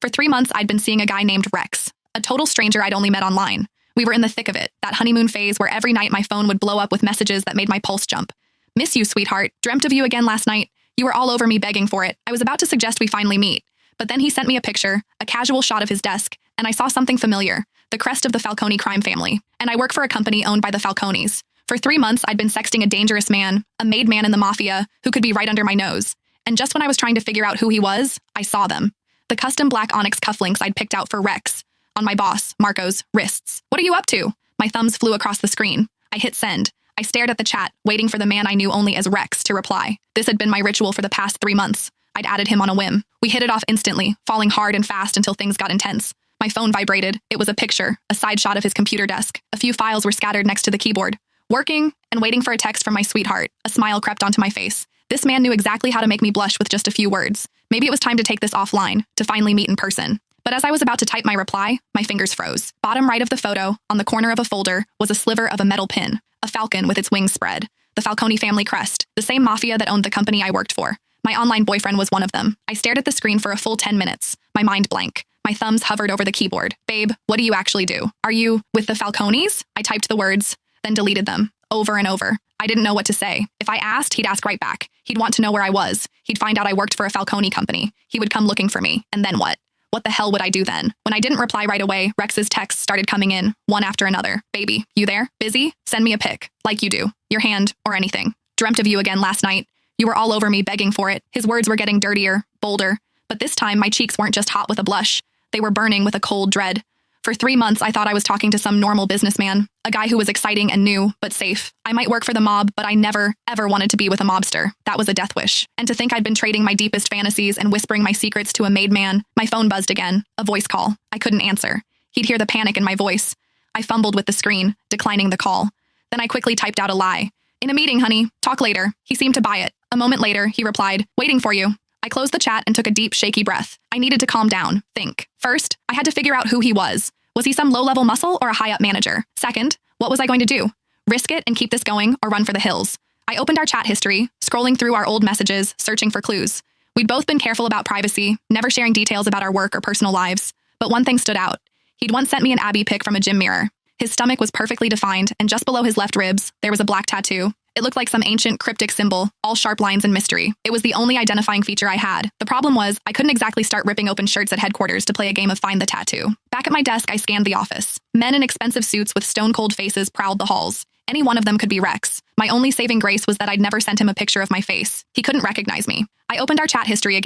For 3 months, I'd been seeing a guy named Rex, a total stranger I'd only met online. We were in the thick of it, that honeymoon phase where every night my phone would blow up with messages that made my pulse jump. Miss you, sweetheart. Dreamt of you again last night. You were all over me begging for it. I was about to suggest we finally meet. But then he sent me a picture, a casual shot of his desk, and I saw something familiar, the crest of the Falcone crime family. And I work for a company owned by the Falcones. For 3 months, I'd been sexting a dangerous man, a made man in the mafia, who could be right under my nose. And just when I was trying to figure out who he was, I saw them. The custom black onyx cufflinks I'd picked out for Rex. On my boss, Marco's, wrists. What are you up to? My thumbs flew across the screen. I hit send. I stared at the chat, waiting for the man I knew only as Rex to reply. This had been my ritual for the past 3 months. I'd added him on a whim. We hit it off instantly, falling hard and fast until things got intense. My phone vibrated. It was a picture, a side shot of his computer desk. A few files were scattered next to the keyboard. Working and waiting for a text from my sweetheart. A smile crept onto my face. This man knew exactly how to make me blush with just a few words. Maybe it was time to take this offline, to finally meet in person. But as I was about to type my reply, my fingers froze. Bottom right of the photo, on the corner of a folder, was a sliver of a metal pin, a falcon with its wings spread. The Falcone family crest, the same mafia that owned the company I worked for. My online boyfriend was one of them. I stared at the screen for a full 10 minutes, my mind blank. My thumbs hovered over the keyboard. Babe, what do you actually do? Are you with the Falcones? I typed the words, then deleted them, over and over. I didn't know what to say. If I asked, he'd ask right back. He'd want to know where I was. He'd find out I worked for a Falcone company. He would come looking for me. And then what? What the hell would I do then? When I didn't reply right away, Rex's texts started coming in, one after another. Baby, you there? Busy? Send me a pic. Like you do. Your hand, or anything. Dreamt of you again last night. You were all over me begging for it. His words were getting dirtier, bolder. But this time, my cheeks weren't just hot with a blush. They were burning with a cold dread. For 3 months, I thought I was talking to some normal businessman, a guy who was exciting and new, but safe. I might work for the mob, but I never, ever wanted to be with a mobster. That was a death wish. And to think I'd been trading my deepest fantasies and whispering my secrets to a made man. My phone buzzed again, a voice call. I couldn't answer. He'd hear the panic in my voice. I fumbled with the screen, declining the call. Then I quickly typed out a lie. In a meeting, honey. Talk later. He seemed to buy it. A moment later, he replied, waiting for you. I closed the chat and took a deep, shaky breath. I needed to calm down, think. First, I had to figure out who he was. Was he some low-level muscle or a high-up manager? Second, what was I going to do? Risk it and keep this going or run for the hills? I opened our chat history, scrolling through our old messages, searching for clues. We'd both been careful about privacy, never sharing details about our work or personal lives. But one thing stood out. He'd once sent me an Abby pic from a gym mirror. His stomach was perfectly defined, and just below his left ribs, there was a black tattoo. It looked like some ancient, cryptic symbol, all sharp lines and mystery. It was the only identifying feature I had. The problem was, I couldn't exactly start ripping open shirts at headquarters to play a game of Find the Tattoo. Back at my desk, I scanned the office. Men in expensive suits with stone-cold faces prowled the halls. Any one of them could be Rex. My only saving grace was that I'd never sent him a picture of my face. He couldn't recognize me. I opened our chat history again.